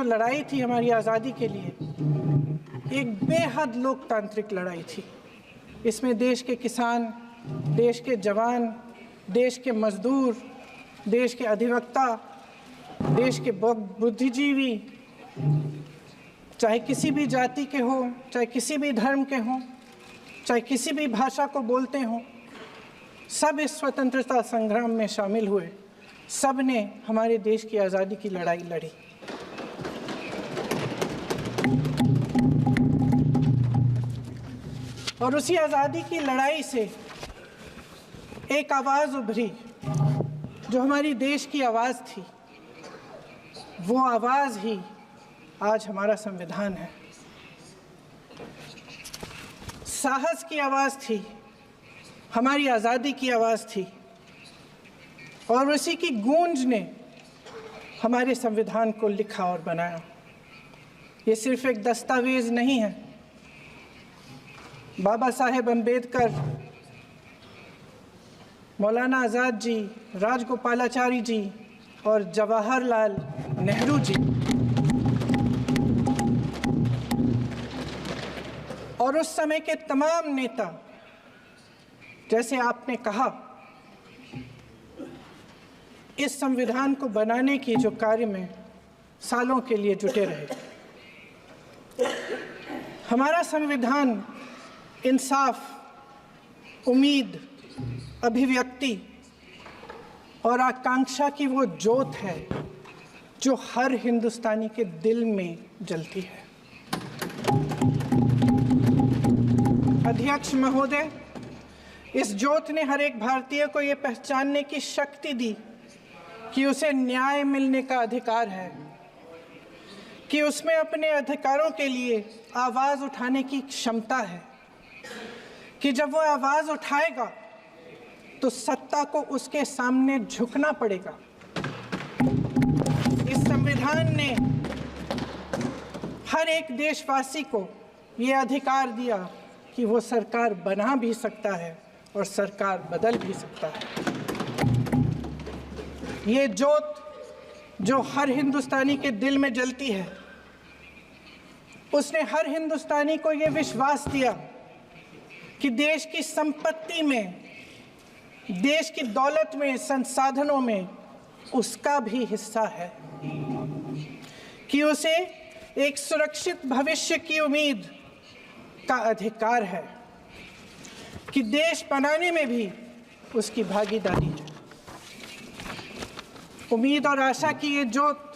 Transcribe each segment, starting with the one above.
लड़ाई थी हमारी आज़ादी के लिए, एक बेहद लोकतांत्रिक लड़ाई थी। इसमें देश के किसान, देश के जवान, देश के मजदूर, देश के अधिवक्ता, देश के बुद्धिजीवी, चाहे किसी भी जाति के हों, चाहे किसी भी धर्म के हों, चाहे किसी भी भाषा को बोलते हों, सब इस स्वतंत्रता संग्राम में शामिल हुए। सब ने हमारे देश की आज़ादी की लड़ाई लड़ी। और उसी आज़ादी की लड़ाई से एक आवाज़ उभरी जो हमारी देश की आवाज़ थी। वो आवाज़ ही आज हमारा संविधान है। साहस की आवाज़ थी, हमारी आज़ादी की आवाज़ थी, और उसी की गूंज ने हमारे संविधान को लिखा और बनाया। ये सिर्फ एक दस्तावेज नहीं है। बाबा साहेब अम्बेडकर, मौलाना आज़ाद जी, राजगोपालाचारी जी और जवाहरलाल नेहरू जी और उस समय के तमाम नेता, जैसे आपने कहा, इस संविधान को बनाने की जो कार्य में सालों के लिए जुटे रहे। हमारा संविधान इंसाफ, उम्मीद, अभिव्यक्ति और आकांक्षा की वो ज्योत है जो हर हिंदुस्तानी के दिल में जलती है। अध्यक्ष महोदय, इस ज्योत ने हर एक भारतीय को ये पहचानने की शक्ति दी कि उसे न्याय मिलने का अधिकार है, कि उसमें अपने अधिकारों के लिए आवाज़ उठाने की क्षमता है, कि जब वो आवाज़ उठाएगा तो सत्ता को उसके सामने झुकना पड़ेगा। इस संविधान ने हर एक देशवासी को ये अधिकार दिया कि वो सरकार बना भी सकता है और सरकार बदल भी सकता है। ये ज्योत जो हर हिंदुस्तानी के दिल में जलती है, उसने हर हिंदुस्तानी को ये विश्वास दिया कि देश की संपत्ति में, देश की दौलत में, संसाधनों में उसका भी हिस्सा है, कि उसे एक सुरक्षित भविष्य की उम्मीद का अधिकार है, कि देश बनाने में भी उसकी भागीदारी है। उम्मीद और आशा की ये ज्योत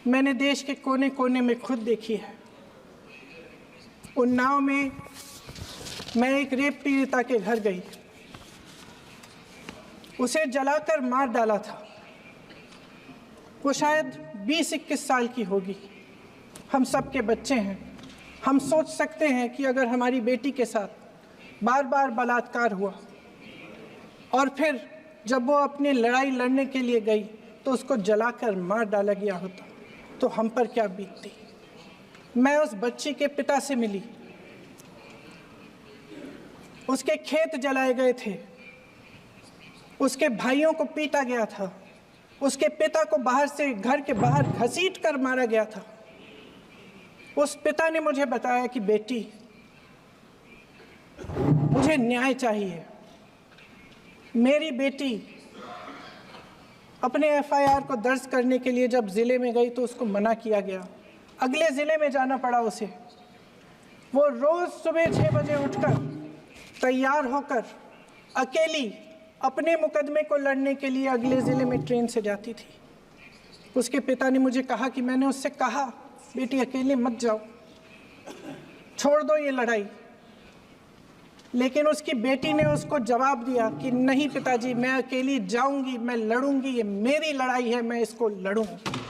मैंने देश के कोने कोने में खुद देखी है। उन्नाव में मैं एक रेप पीड़िता के घर गई, उसे जलाकर मार डाला था। वो शायद 20-21 साल की होगी। हम सबके बच्चे हैं। हम सोच सकते हैं कि अगर हमारी बेटी के साथ बार बार बलात्कार हुआ और फिर जब वो अपनी लड़ाई लड़ने के लिए गई तो उसको जलाकर मार डाला गया होता तो हम पर क्या बीतती। मैं उस बच्ची के पिता से मिली। उसके खेत जलाए गए थे, उसके भाइयों को पीटा गया था, उसके पिता को बाहर से, घर के बाहर घसीट कर मारा गया था। उस पिता ने मुझे बताया कि बेटी, मुझे न्याय चाहिए। मेरी बेटी अपने एफआईआर को दर्ज करने के लिए जब ज़िले में गई तो उसको मना किया गया। अगले ज़िले में जाना पड़ा उसे। वो रोज़ सुबह 6 बजे उठकर तैयार होकर अकेली अपने मुकदमे को लड़ने के लिए अगले ज़िले में ट्रेन से जाती थी। उसके पिता ने मुझे कहा कि मैंने उससे कहा, बेटी अकेले मत जाओ, छोड़ दो ये लड़ाई। लेकिन उसकी बेटी ने उसको जवाब दिया कि नहीं पिताजी, मैं अकेली जाऊंगी, मैं लड़ूंगी, ये मेरी लड़ाई है, मैं इसको लड़ूंगी।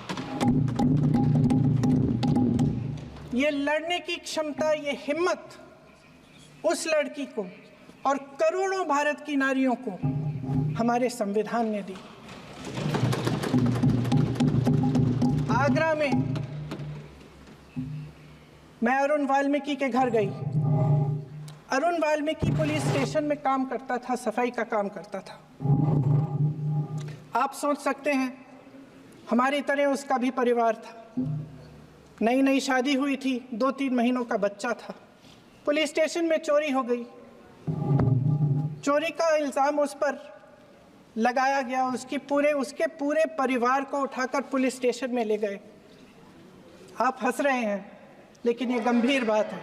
ये लड़ने की क्षमता, ये हिम्मत उस लड़की को और करोड़ों भारत की नारियों को हमारे संविधान ने दी। आगरा में मैं अरुण वाल्मीकि के घर गई। अरुण वाल्मीकि पुलिस स्टेशन में काम करता था, सफाई का काम करता था। आप सोच सकते हैं हमारी तरह उसका भी परिवार था। नई नई शादी हुई थी, 2-3 महीनों का बच्चा था। पुलिस स्टेशन में चोरी हो गई। चोरी का इल्ज़ाम उस पर लगाया गया। उसके पूरे परिवार को उठाकर पुलिस स्टेशन में ले गए। आप हंस रहे हैं, लेकिन ये गंभीर बात है।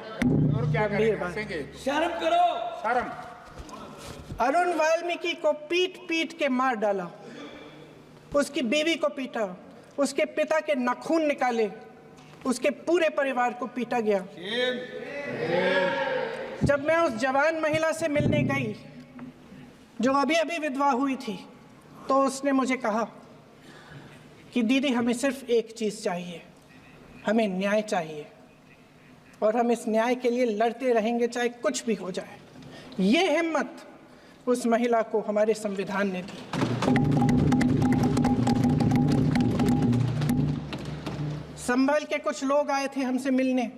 और क्या गंभीर बात। शर्म करो, शर्म। अरुण वाल्मीकि को पीट पीट के मार डाला, उसकी बीवी को पीटा, उसके पिता के नाखून निकाले, उसके पूरे परिवार को पीटा गया। जब मैं उस जवान महिला से मिलने गई जो अभी अभी विधवा हुई थी, तो उसने मुझे कहा कि दीदी, हमें सिर्फ एक चीज़ चाहिए, हमें न्याय चाहिए और हम इस न्याय के लिए लड़ते रहेंगे, चाहे कुछ भी हो जाए। ये हिम्मत उस महिला को हमारे संविधान ने दी। संभल के कुछ लोग आए थे हमसे मिलने,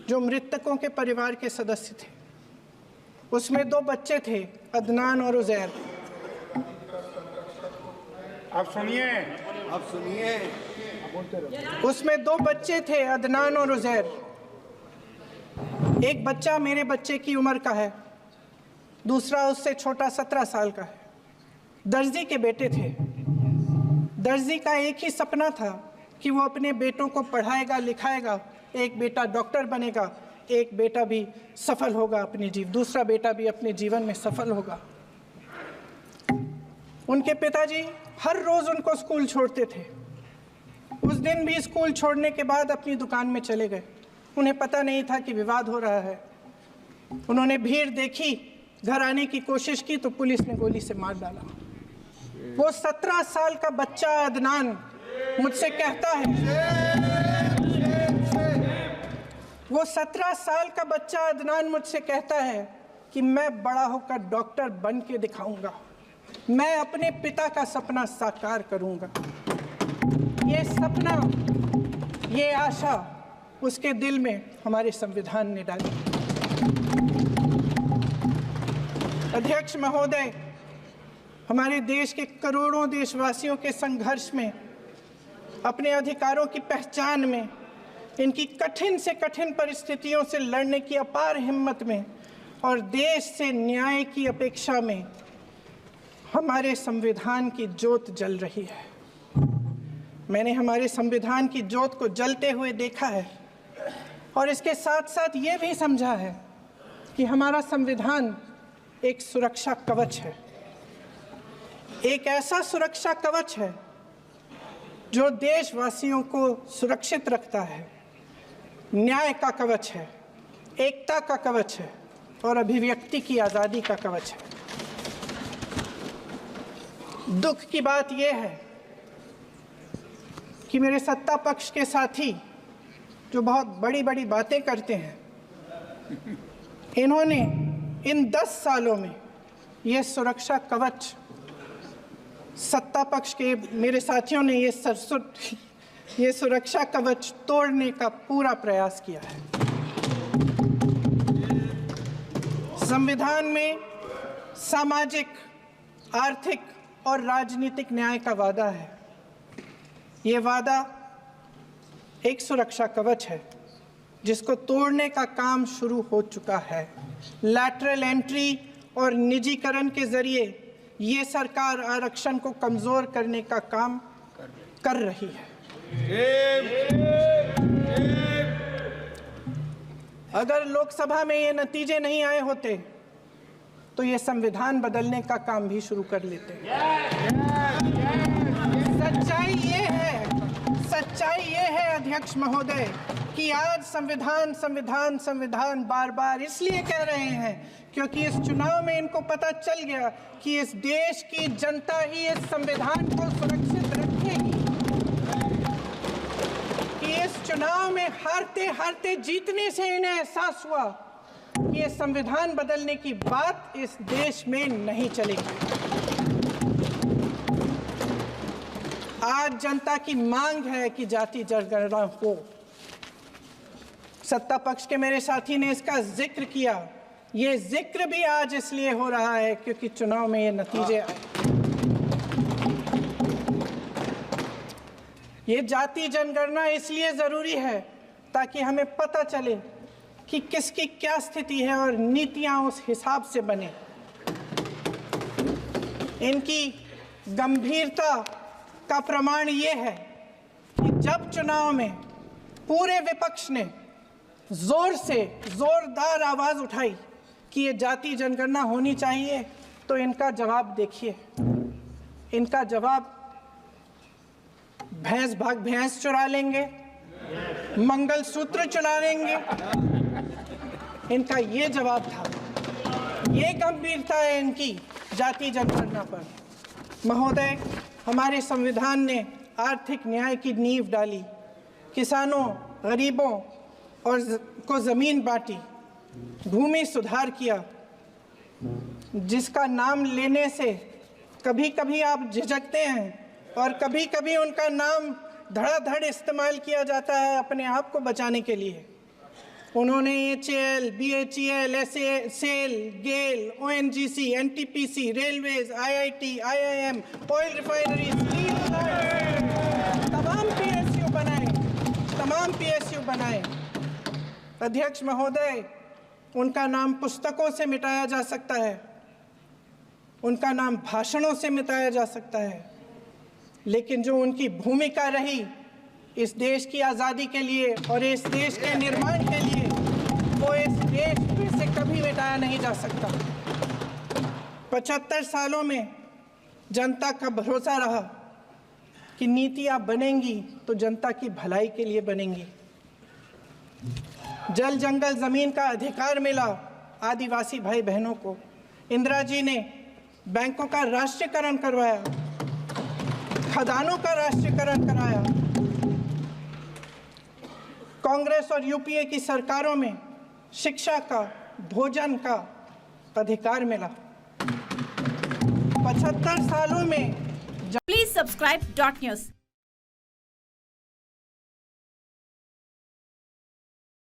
जो मृतकों के परिवार के सदस्य थे। उसमें 2 बच्चे थे, अदनान और उजैर। अब सुनिए। उसमें 2 बच्चे थे, अदनान और उजैर। एक बच्चा मेरे बच्चे की उम्र का है, दूसरा उससे छोटा 17 साल का है। दर्जी के बेटे थे। दर्जी का एक ही सपना था कि वो अपने बेटों को पढ़ाएगा लिखाएगा। एक बेटा डॉक्टर बनेगा, एक बेटा भी सफल होगा दूसरा बेटा भी अपने जीवन में सफल होगा। उनके पिताजी हर रोज उनको स्कूल छोड़ते थे। उस दिन भी स्कूल छोड़ने के बाद अपनी दुकान में चले गए। उन्हें पता नहीं था कि विवाद हो रहा है। उन्होंने भीड़ देखी, घर आने की कोशिश की तो पुलिस ने गोली से मार डाला। वो 17 साल का बच्चा अदनान मुझसे कहता है, वो 17 साल का बच्चा अदनान मुझसे कहता है कि मैं बड़ा होकर डॉक्टर बन के दिखाऊंगा, मैं अपने पिता का सपना साकार करूंगा। ये सपना, ये आशा उसके दिल में हमारे संविधान ने डाली। अध्यक्ष महोदय, हमारे देश के करोड़ों देशवासियों के संघर्ष में, अपने अधिकारों की पहचान में, इनकी कठिन से कठिन परिस्थितियों से लड़ने की अपार हिम्मत में और देश से न्याय की अपेक्षा में हमारे संविधान की ज्योत जल रही है। मैंने हमारे संविधान की ज्योत को जलते हुए देखा है और इसके साथ साथ ये भी समझा है कि हमारा संविधान एक सुरक्षा कवच है। एक ऐसा सुरक्षा कवच है जो देशवासियों को सुरक्षित रखता है, न्याय का कवच है, एकता का कवच है और अभिव्यक्ति की आज़ादी का कवच है। दुख की बात यह है कि मेरे सत्ता पक्ष के साथी जो बहुत बड़ी बड़ी बातें करते हैं, इन्होंने इन 10 सालों में यह सुरक्षा कवच, सत्ता पक्ष के मेरे साथियों ने ये सुरक्षा कवच तोड़ने का पूरा प्रयास किया है। संविधान में सामाजिक, आर्थिक और राजनीतिक न्याय का वादा है। ये वादा एक सुरक्षा कवच है जिसको तोड़ने का काम शुरू हो चुका है। लैटरल एंट्री और निजीकरण के जरिए ये सरकार आरक्षण को कमजोर करने का काम कर रही है। अगर लोकसभा में ये नतीजे नहीं आए होते तो ये संविधान बदलने का काम भी शुरू कर लेते। सच्चाई ये है अध्यक्ष महोदय कि आज संविधान बार बार इसलिए कह रहे हैं क्योंकि इस चुनाव में इनको पता चल गया कि इस देश की जनता ही इस संविधान को सुरक्षित रखेगी, कि इस चुनाव में हारते हारते जीतने से इन्हें एहसास हुआ कि ये संविधान बदलने की बात इस देश में नहीं चलेगी। आज जनता की मांग है कि जाति जनगणना हो। सत्ता पक्ष के मेरे साथी ने इसका जिक्र किया। ये जिक्र भी आज इसलिए हो रहा है क्योंकि चुनाव में ये नतीजे आए। ये जाति जनगणना इसलिए जरूरी है ताकि हमें पता चले कि किसकी क्या स्थिति है और नीतियां उस हिसाब से बने। इनकी गंभीरता का प्रमाण ये है कि जब चुनाव में पूरे विपक्ष ने जोरदार आवाज उठाई कि ये जाति जनगणना होनी चाहिए, तो इनका जवाब देखिए। इनका जवाब भैंस भाग भैंस चुरा लेंगे, मंगलसूत्र चुरा लेंगे, इनका ये जवाब था। ये गंभीरता है इनकी जाति जनगणना पर। महोदय, हमारे संविधान ने आर्थिक न्याय की नींव डाली, किसानों, गरीबों और को जमीन बांटी, भूमि सुधार किया, जिसका नाम लेने से कभी कभी आप झिझकते हैं और कभी कभी उनका नाम धड़ाधड़ इस्तेमाल किया जाता है अपने आप को बचाने के लिए। उन्होंने HAL, BHEL, SAL, GAIL, ONGC, NTPC, railways, IIT, IIM, oil refinery, तमाम PSU बनाए। अध्यक्ष महोदय, उनका नाम पुस्तकों से मिटाया जा सकता है, उनका नाम भाषणों से मिटाया जा सकता है, लेकिन जो उनकी भूमिका रही इस देश की आज़ादी के लिए और इस देश के निर्माण के लिए, वो इस देश से कभी मिटाया नहीं जा सकता। 75 सालों में जनता का भरोसा रहा कि नीतियाँ बनेंगी तो जनता की भलाई के लिए बनेंगी। जल जंगल जमीन का अधिकार मिला आदिवासी भाई बहनों को। इंदिरा जी ने बैंकों का राष्ट्रीयकरण करवाया, खदानों का राष्ट्रीयकरण कराया। कांग्रेस और यूपीए की सरकारों में शिक्षा का, भोजन का अधिकार मिला। 75 सालों में Please subscribe .news.